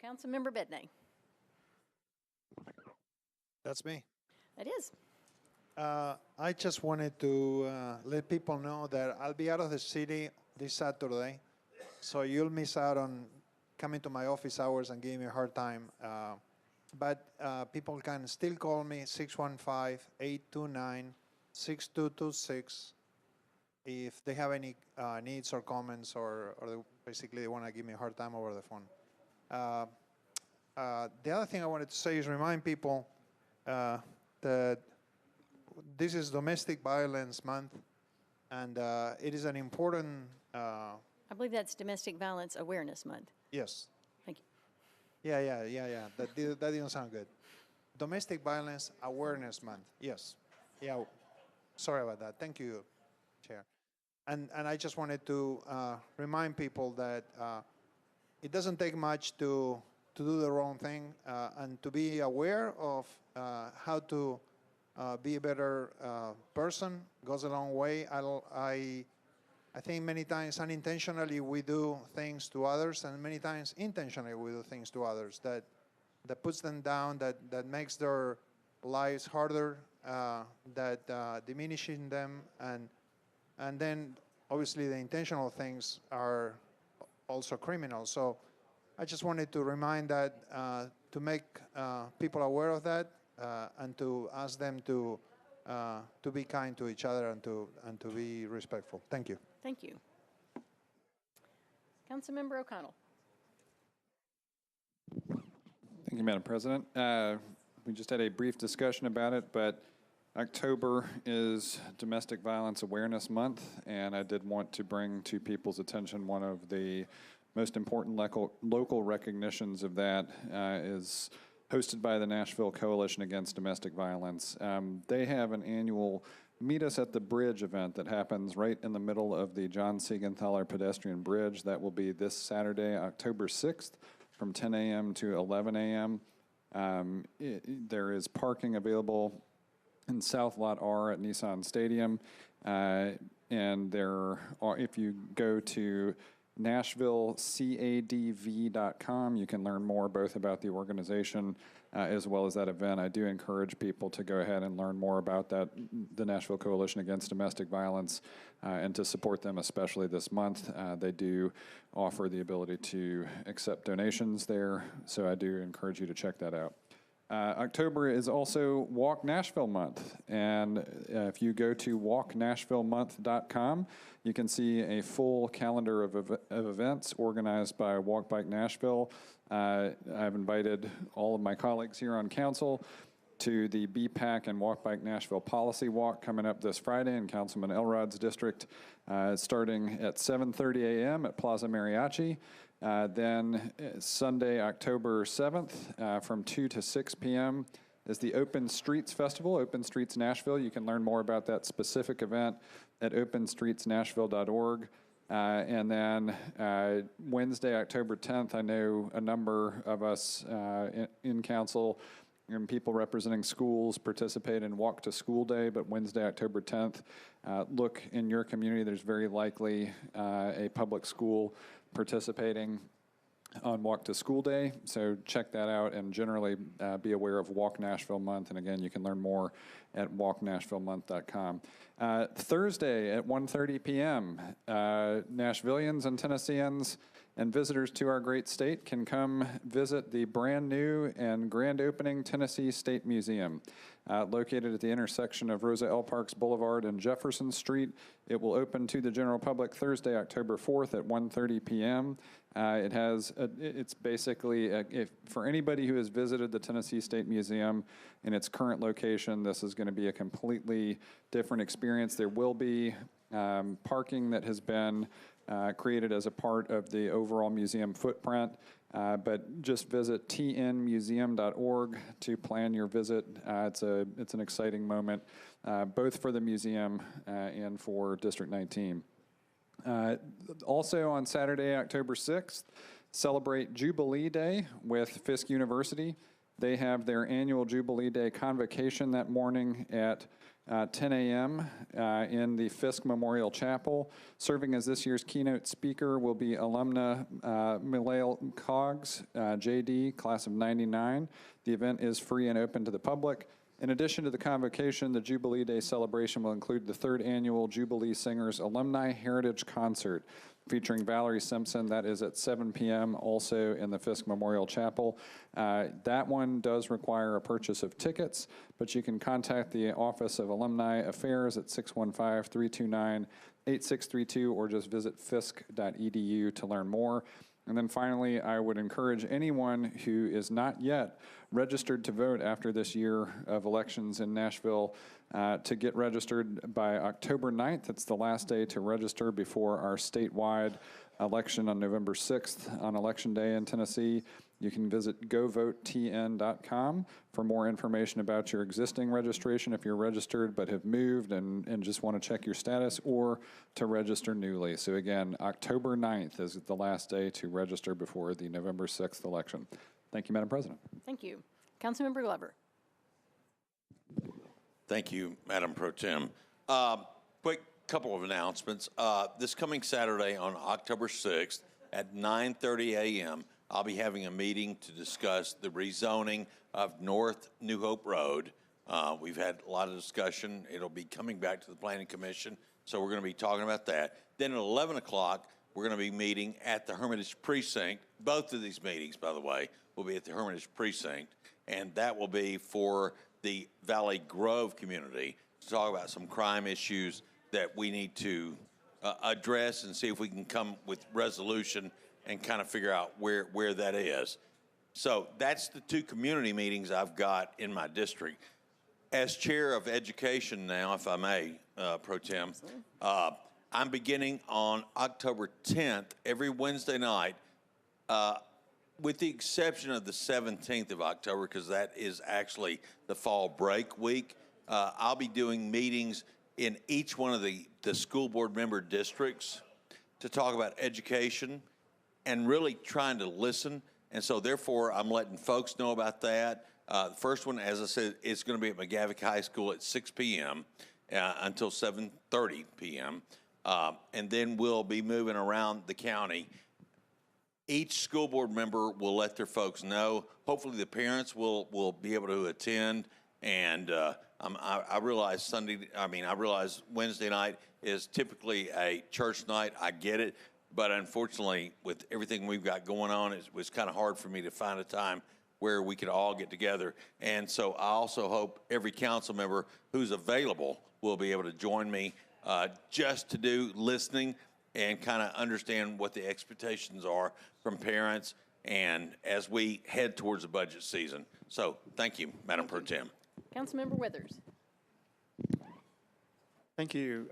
Councilmember Bedney. That's me. That is. I just wanted to let people know that I'll be out of the city this Saturday, so you'll miss out on coming to my office hours and giving me a hard time. But people can still call me 615-829-6226 if they have any needs or comments, or basically they want to give me a hard time over the phone. The other thing I wanted to say is remind people that this is Domestic Violence Month, and it is an important... I believe that's Domestic Violence Awareness Month. Yes. Thank you. Yeah. That didn't sound good. Domestic Violence Awareness Month. Yes. Yeah. Sorry about that. Thank you, Chair. And I just wanted to remind people that it doesn't take much to do the wrong thing, and to be aware of how to be a better person goes a long way. I think many times unintentionally we do things to others, and many times intentionally we do things to others that puts them down, that makes their lives harder, that diminishing them, and then obviously the intentional things are also criminal. So I just wanted to remind that, to make people aware of that, and to ask them to be kind to each other and to be respectful. Thank you. Thank you. Councilmember O'Connell. Thank you, Madam President. We just had a brief discussion about it, but October is Domestic Violence Awareness Month, and I did want to bring to people's attention one of the most important local recognitions of that is hosted by the Nashville Coalition Against Domestic Violence. They have an annual Meet Us at the Bridge event that happens right in the middle of the John Siegenthaler Pedestrian Bridge. That will be this Saturday, October 6th, from 10 a.m. to 11 a.m. There is parking available in South Lot R at Nissan Stadium, and there are, if you go to NashvilleCADV.com, you can learn more both about the organization as well as that event. I do encourage people to go ahead and learn more about that, the Nashville Coalition Against Domestic Violence, and to support them, especially this month. They do offer the ability to accept donations there, so I do encourage you to check that out. October is also Walk Nashville Month, and if you go to walknashvillemonth.com, you can see a full calendar of events organized by Walk Bike Nashville. I've invited all of my colleagues here on council to the BPAC and Walk Bike Nashville Policy Walk coming up this Friday in Councilman Elrod's district, starting at 7:30 a.m. at Plaza Mariachi. Then Sunday, October 7th, from 2 to 6 p.m. is the Open Streets Festival, Open Streets Nashville. You can learn more about that specific event at openstreetsnashville.org. And then Wednesday, October 10th, I know a number of us in council and people representing schools participate in Walk to School Day, but Wednesday, October 10th, look in your community, there's very likely a public school participating on Walk to School Day, so check that out, and generally be aware of Walk Nashville Month, and again, you can learn more at walknashvillemonth.com. Thursday at 1:30 p.m., Nashvillians and Tennesseans and visitors to our great state can come visit the brand new and grand opening Tennessee State Museum. Located at the intersection of Rosa L. Parks Boulevard and Jefferson Street. It will open to the general public Thursday, October 4th at 1:30 p.m. It's basically, for anybody who has visited the Tennessee State Museum in its current location, this is going to be a completely different experience. There will be parking that has been created as a part of the overall museum footprint, but just visit tnmuseum.org to plan your visit. It's an exciting moment, both for the museum and for District 19. Also on Saturday, October 6th, celebrate Jubilee Day with Fisk University. They have their annual Jubilee Day convocation that morning at 10 a.m. In the Fisk Memorial Chapel. Serving as this year's keynote speaker will be alumna Milail Coggs, JD, class of 99. The event is free and open to the public. In addition to the convocation, the Jubilee Day celebration will include the 3rd annual Jubilee Singers Alumni Heritage Concert featuring Valerie Simpson. That is at 7 p.m. also in the Fisk Memorial Chapel. That one does require a purchase of tickets, but you can contact the Office of Alumni Affairs at 615-329-8632 or just visit fisk.edu to learn more. And then finally, I would encourage anyone who is not yet registered to vote after this year of elections in Nashville to get registered by October 9th. It's the last day to register before our statewide election on November 6th on Election Day in Tennessee. You can visit govotetn.com for more information about your existing registration if you're registered but have moved and just want to check your status, or to register newly. So again, October 9th is the last day to register before the November 6th election. Thank you, Madam President. Thank you. Councilmember Glover. Thank you, Madam Pro Tem. Quick couple of announcements. This coming Saturday on October 6th at 9:30 a.m., I'll be having a meeting to discuss the rezoning of North New Hope Road. We've had a lot of discussion. It'll be coming back to the Planning Commission, so we're going to be talking about that. Then at 11 o'clock, we're going to be meeting at the Hermitage Precinct. Both of these meetings, by the way, will be at the Hermitage Precinct, and that will be for the Valley Grove community to talk about some crime issues that we need to address and see if we can come with resolution and kind of figure out where that is. So that's the 2 community meetings I've got in my district. As chair of education now, if I may, Pro Tem, I'm beginning on October 10th, every Wednesday night, with the exception of the 17th of October, because that is actually the fall break week. I'll be doing meetings in each one of the school board member districts to talk about education and really trying to listen. And so therefore, I'm letting folks know about that. The first one, as I said, is going to be at McGavick High School at 6 p.m. Until 7:30 p.m. And then we'll be moving around the county. Each school board member will let their folks know. Hopefully the parents will be able to attend. And I realize I realize Wednesday night is typically a church night. I get it. But unfortunately, with everything we've got going on, it was kind of hard for me to find a time where we could all get together. And so I also hope every council member who's available will be able to join me just to do listening and kind of understand what the expectations are from parents and as we head towards the budget season. So thank you, Madam Pro Tem. Councilmember Withers. Thank you.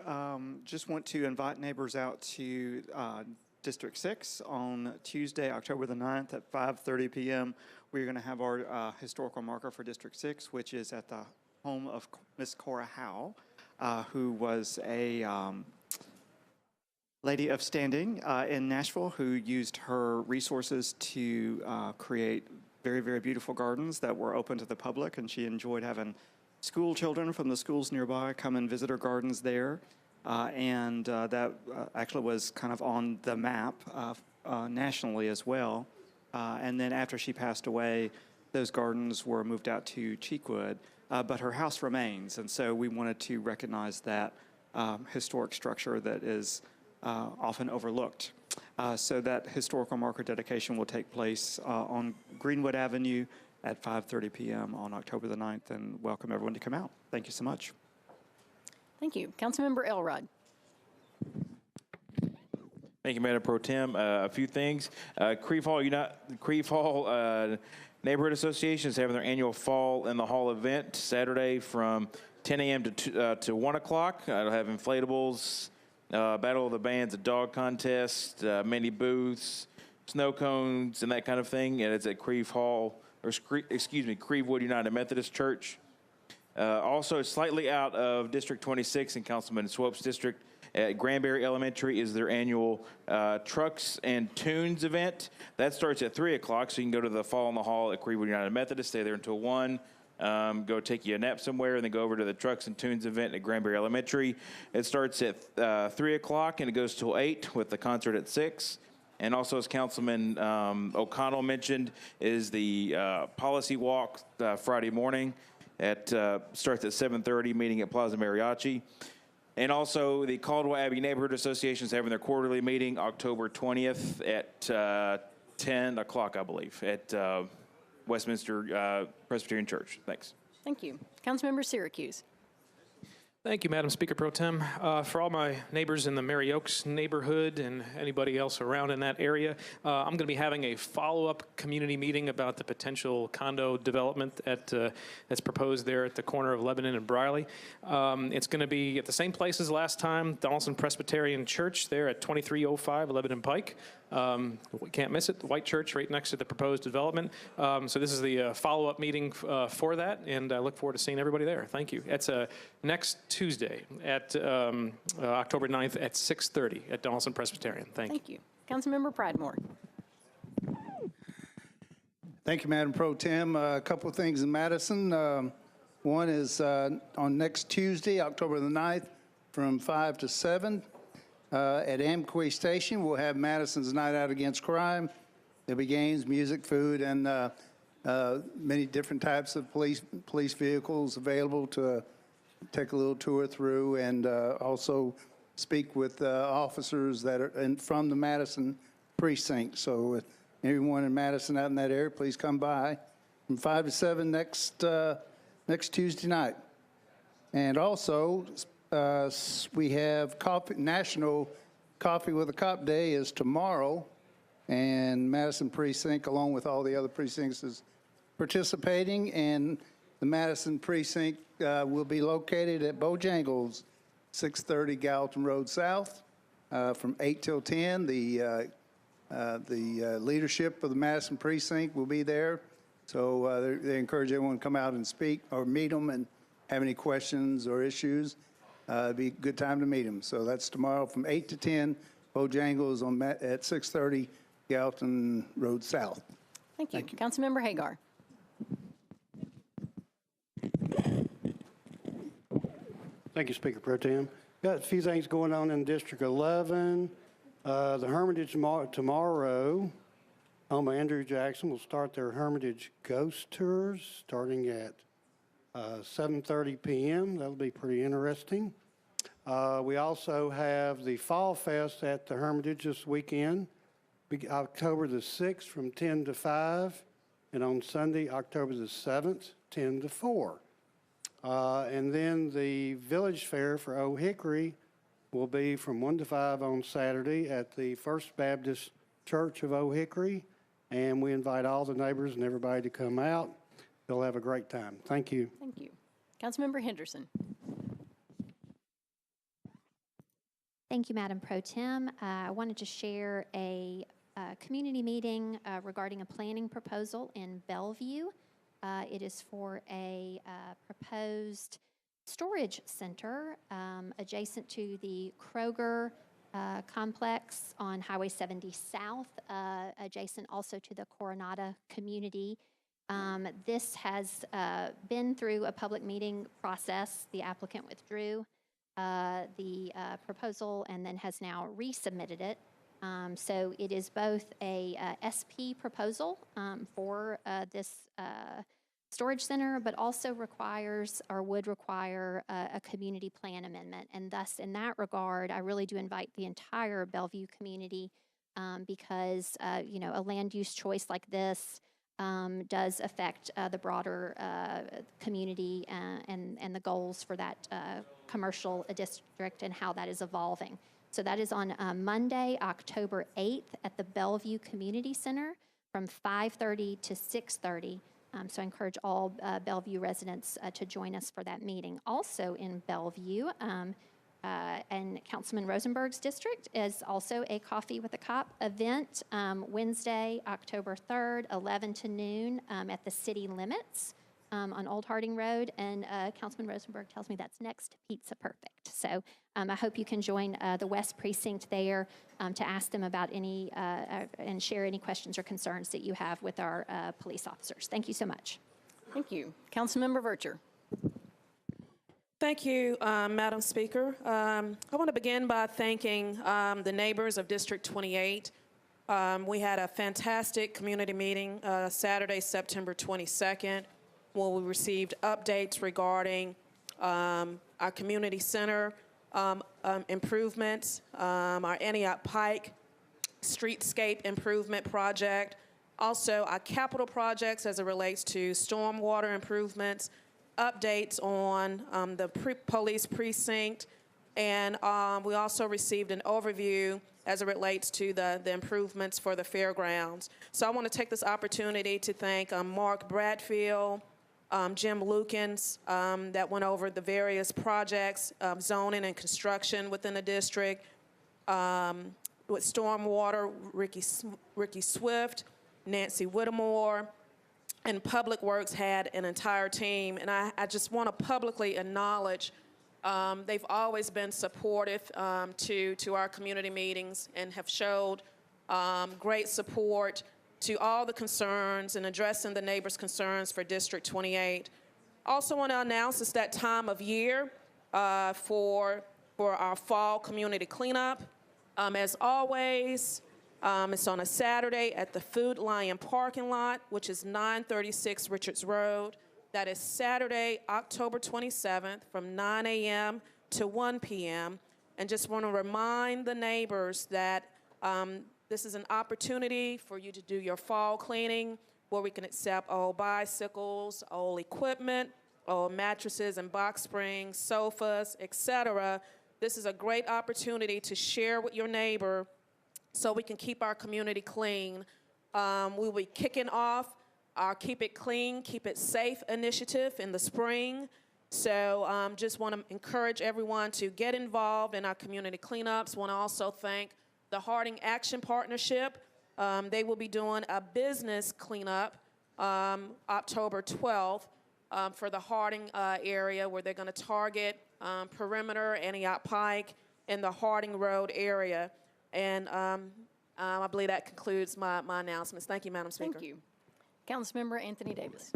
Just want to invite neighbors out to District 6 on Tuesday, October the 9th at 5:30 p.m. We're going to have our historical marker for District 6, which is at the home of Miss Cora Howe, who was a lady of standing in Nashville who used her resources to create very, very beautiful gardens that were open to the public, and she enjoyed having school children from the schools nearby come and visit her gardens there. And that actually was kind of on the map nationally as well. And then after she passed away, those gardens were moved out to Cheekwood, but her house remains. And so we wanted to recognize that historic structure that is often overlooked. So that historical marker dedication will take place on Greenwood Avenue at 5:30 p.m. on October the 9th, and welcome everyone to come out. Thank you so much. Thank you. Councilmember Elrod. Thank you, Madam Pro Tem. A few things. Creve Hall Neighborhood Association is having their annual Fall in the Hall event Saturday from 10 a.m. to 1 o'clock. It'll have inflatables, Battle of the Bands, a dog contest, many booths, snow cones, and that kind of thing. And it's at Crevewood United Methodist Church. Also, slightly out of District 26 in Councilman Swope's district, at Granbury Elementary is their annual Trucks and Tunes event. That starts at 3 o'clock, so you can go to the Fall in the Hall at Crevewood United Methodist, stay there until 1. go take you a nap somewhere, and then go over to the Trucks and Tunes event at Granbury Elementary. It starts at 3 o'clock, and it goes till 8 with the concert at 6. And also, as Councilman O'Connell mentioned, is the policy walk Friday morning. Starts at 7:30, meeting at Plaza Mariachi. And also, the Caldwell Abbey Neighborhood Association is having their quarterly meeting October 20th at 10 o'clock, I believe, at Westminster Presbyterian Church. Thanks. Thank you. Councilmember Syracuse. Thank you, Madam Speaker Pro Tem. For all my neighbors in the Mary Oaks neighborhood and anybody else around in that area, I'm going to be having a follow-up community meeting about the potential condo development that's proposed there at the corner of Lebanon and Briley. It's going to be at the same place as last time, Donaldson Presbyterian Church there at 2305 Lebanon Pike. We can't miss it, the white church right next to the proposed development. So this is the follow-up meeting for that, and I look forward to seeing everybody there. Thank you. It's next Tuesday at October 9th at 6:30 at Donaldson Presbyterian. Thank you. Councilmember Pridemore. Thank you, Madam Pro Tem. A couple of things in Madison. One is on next Tuesday, October the 9th, from 5 to 7. At Amqui Station, we'll have Madison's Night Out Against Crime. There'll be games, music, food, and many different types of police vehicles available to take a little tour through, and also speak with officers that are from the Madison precinct. So if anyone in Madison out in that area, please come by from 5 to 7 next Tuesday night. And also, we have National Coffee with a Cop Day is tomorrow, and Madison Precinct, along with all the other precincts, is participating. And the Madison Precinct will be located at Bojangles, 630 Gallatin Road South, from 8 till 10. The leadership of the Madison Precinct will be there, so they encourage everyone to come out and speak or meet them and have any questions or issues. It'd be a good time to meet them. So that's tomorrow from 8 to 10, Bojangles at 630 Gallatin Road South. Thank you. Councilmember Hagar. Thank you, Speaker Pro Tem. Got a few things going on in District 11. The Hermitage tomorrow, home of Andrew Jackson, will start their Hermitage Ghost Tours starting at 7:30 p.m. That'll be pretty interesting. We also have the Fall Fest at the Hermitage this weekend, October the 6th from 10 to 5, and on Sunday, October the 7th, 10 to 4. And then the Village Fair for Old Hickory will be from 1 to 5 on Saturday at the First Baptist Church of Old Hickory, and we invite all the neighbors and everybody to come out. They'll have a great time. Thank you. Thank you. Councilmember Henderson. Thank you, Madam Pro Tem. I wanted to share a community meeting regarding a planning proposal in Bellevue. It is for a proposed storage center adjacent to the Kroger complex on Highway 70 South, adjacent also to the Coronata community. This has been through a public meeting process. The applicant withdrew the proposal and then has now resubmitted it. So it is both a SP proposal for this storage center, but also requires or would require a community plan amendment. And thus, in that regard, I really do invite the entire Bellevue community because, a land use choice like this does affect the broader community and the goals for that commercial district and how that is evolving. So that is on Monday, October 8th at the Bellevue Community Center from 5:30 to 6:30. So I encourage all Bellevue residents to join us for that meeting. Also in Bellevue, and Councilman Rosenberg's district is also a Coffee with a Cop event Wednesday, October 3rd, 11 to noon at the city limits on Old Harding Road. And Councilman Rosenberg tells me that's next to Pizza Perfect. So I hope you can join the West Precinct there to ask them about any and share any questions or concerns that you have with our police officers. Thank you so much. Thank you. Councilmember Vercher. Thank you, Madam Speaker. I want to begin by thanking the neighbors of District 28. We had a fantastic community meeting Saturday, September 22nd, where we received updates regarding our community center improvements, our Antioch Pike streetscape improvement project, also our capital projects as it relates to stormwater improvements, updates on the police precinct, and we also received an overview as it relates to the improvements for the fairgrounds. So I want to take this opportunity to thank Mark Bradfield, Jim Lukens, that went over the various projects, zoning and construction within the district, with stormwater, Ricky Swift, Nancy Whittemore, and Public Works had an entire team. And I just want to publicly acknowledge they've always been supportive to our community meetings and have showed great support to all the concerns and addressing the neighbors' concerns for District 28. Also want to announce it's that time of year for our fall community cleanup. As always, it's on a Saturday at the Food Lion parking lot, which is 936 Richards Road. That is Saturday, October 27th from 9 a.m. to 1 p.m. And just want to remind the neighbors that this is an opportunity for you to do your fall cleaning where we can accept old bicycles, old equipment, old mattresses and box springs, sofas, etc. This is a great opportunity to share with your neighbor so we can keep our community clean. We'll be kicking off our Keep It Clean, Keep It Safe initiative in the spring. So just want to encourage everyone to get involved in our community cleanups. Want to also thank the Harding Action Partnership. They will be doing a business cleanup October 12th for the Harding area, where they're going to target perimeter, Antioch Pike, and the Harding Road area. And I believe that concludes my announcements. Thank you, Madam Speaker. Thank you. Councilmember Anthony Davis.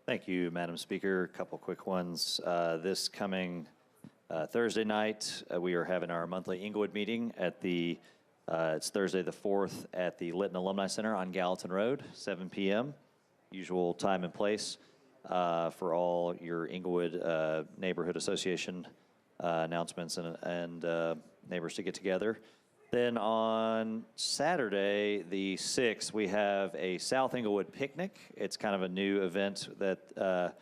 Thank you, Madam Speaker. A couple quick ones. This coming Thursday night, we are having our monthly Inglewood meeting at the, it's Thursday the 4th at the Lytton Alumni Center on Gallatin Road, 7 p.m. Usual time and place for all your Inglewood Neighborhood Association announcements and neighbors to get together. Then on Saturday, the 6th, we have a South Inglewood picnic. It's kind of a new event that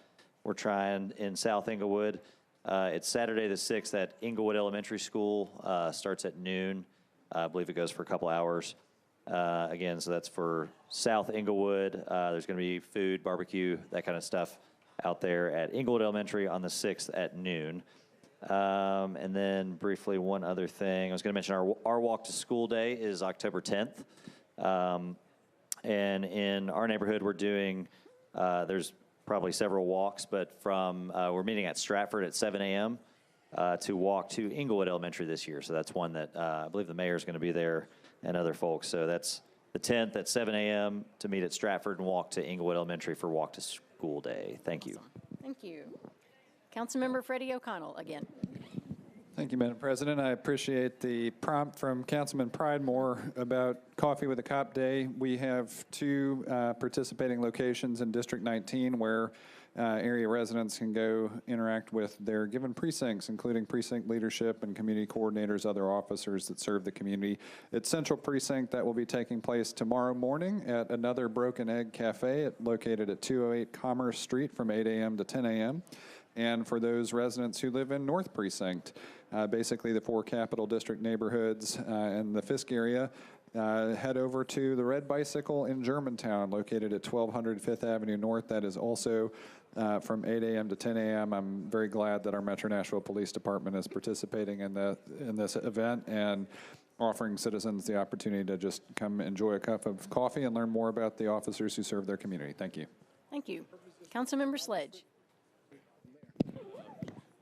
we're trying in South Inglewood. It's Saturday the 6th at Inglewood Elementary School. Starts at noon. I believe it goes for a couple hours. Again, so that's for South Inglewood. There's going to be food, barbecue, that kind of stuff out there at Inglewood Elementary on the 6th at noon. And then briefly, one other thing. I was going to mention our Walk to School Day is October 10th. And in our neighborhood, we're doing, there's probably several walks, but we're meeting at Stratford at 7 a.m. To walk to Inglewood Elementary this year. So that's one that I believe the mayor's going to be there and other folks. So that's the 10th at 7 a.m. to meet at Stratford and walk to Inglewood Elementary for Walk to School Day. Thank you. Thank you. Councilmember Freddie O'Connell again. Thank you, Madam President. I appreciate the prompt from Councilman Pridemore about Coffee with a Cop Day. We have two participating locations in District 19 where area residents can go interact with their given precincts, including precinct leadership and community coordinators, other officers that serve the community. It's Central Precinct that will be taking place tomorrow morning at another Broken Egg Cafe located at 208 Commerce Street from 8 a.m. to 10 a.m. And for those residents who live in North Precinct, basically the 4 Capital District neighborhoods and the Fisk area, head over to the Red Bicycle in Germantown, located at 1200 Fifth Avenue North. That is also from 8 a.m. to 10 a.m. I'm very glad that our Metro Nashville Police Department is participating in this event and offering citizens the opportunity to just come enjoy a cup of coffee and learn more about the officers who serve their community. Thank you. Thank you. Councilmember Sledge.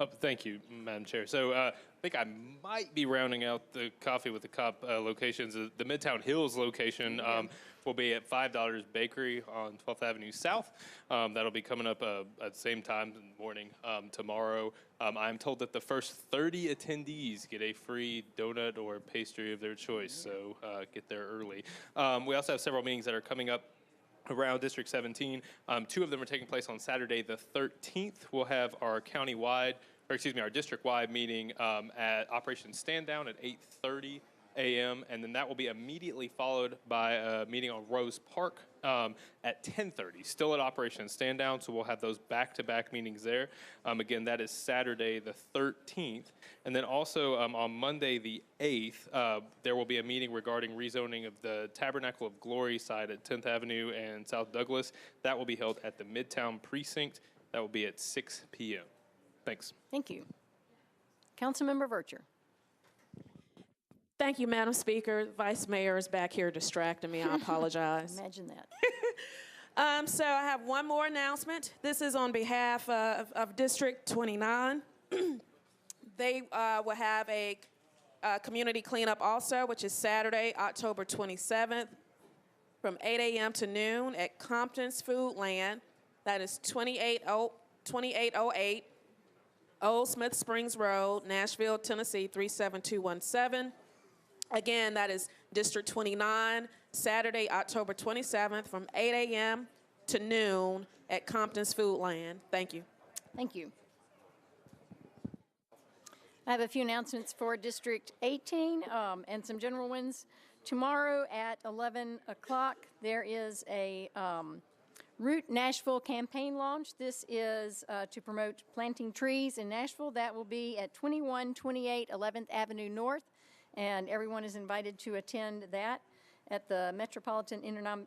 Oh, thank you, Madam Chair. So I think I might be rounding out the Coffee with a Cup locations. The Midtown Hills location will be at $5 Bakery on 12th Avenue South. That'll be coming up at the same time in the morning tomorrow. I'm told that the first 30 attendees get a free donut or pastry of their choice, so get there early. We also have several meetings that are coming up around District 17. Two of them are taking place on Saturday the 13th. We'll have our our district-wide meeting at Operation Stand Down at 8:30 a.m., and then that will be immediately followed by a meeting on Rose Park at 10:30, still at Operation Stand Down, so we'll have those back-to-back meetings there. Again, that is Saturday the 13th. And then also on Monday the 8th, there will be a meeting regarding rezoning of the Tabernacle of Glory site at 10th Avenue and South Douglas. That will be held at the Midtown Precinct. That will be at 6 p.m. Thanks. Thank you. Councilmember Vercher. Thank you, Madam Speaker. Vice Mayor is back here distracting me. I apologize. Imagine that. So I have one more announcement. This is on behalf of District 29. They will have a community cleanup also, which is Saturday, October 27th, from 8 a.m. to noon at Compton's Foodland. That is 2808 Old Smith Springs Road, Nashville, Tennessee, 37217. Again, that is District 29, Saturday, October 27th, from 8 a.m. to noon at Compton's Foodland. Thank you. Thank you. I have a few announcements for District 18 and some general ones. Tomorrow at 11 o'clock, there is a Root Nashville campaign launch. This is to promote planting trees in Nashville. That will be at 2128 11th Avenue North, and everyone is invited to attend that at the Metropolitan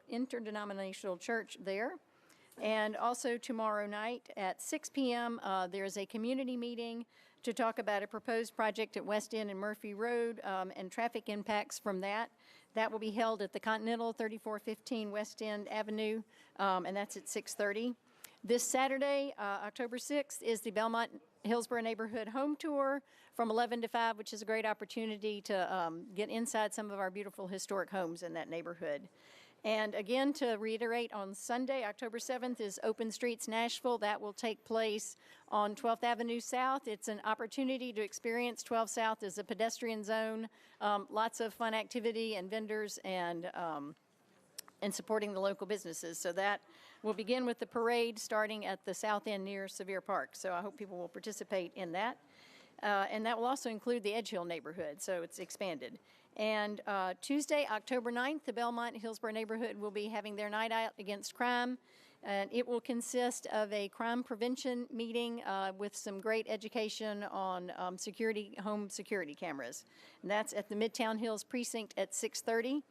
Interdenominational Church there. And also tomorrow night at 6 p.m., there is a community meeting to talk about a proposed project at West End and Murphy Road and traffic impacts from that. That will be held at the Continental, 3415 West End Avenue, and that's at 6:30. This Saturday, October 6th, is the Belmont Hillsborough Neighborhood Home Tour from 11 to 5, which is a great opportunity to get inside some of our beautiful historic homes in that neighborhood. And again, to reiterate, on Sunday, October 7th, is Open Streets Nashville. That will take place on 12th Avenue South. It's an opportunity to experience 12 South as a pedestrian zone. Lots of fun activity and vendors and supporting the local businesses. So that will begin with the parade starting at the south end near Sevier Park. So I hope people will participate in that. And that will also include the Edge Hill neighborhood, so it's expanded. And Tuesday, October 9th, the Belmont Hillsborough neighborhood will be having their night out against crime. And it will consist of a crime prevention meeting with some great education on home security cameras. And that's at the Midtown Hills Precinct at 6:30.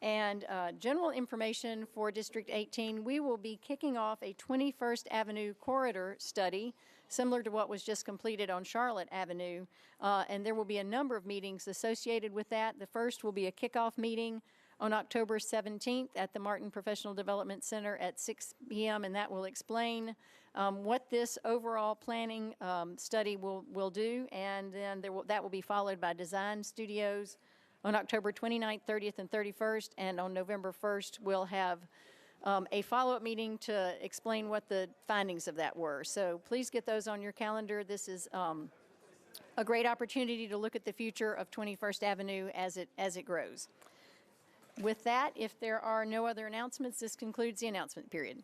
And general information for District 18, we will be kicking off a 21st Avenue corridor study, similar to what was just completed on Charlotte Avenue. And there will be a number of meetings associated with that. The first will be a kickoff meeting on October 17th at the Martin Professional Development Center at 6 p.m., and that will explain what this overall planning study will do. And then that will be followed by design studios on October 29th, 30th, and 31st. And on November 1st, we'll have a follow-up meeting to explain what the findings of that were. So please get those on your calendar. This is a great opportunity to look at the future of 21st Avenue as it grows. With that, if there are no other announcements, this concludes the announcement period.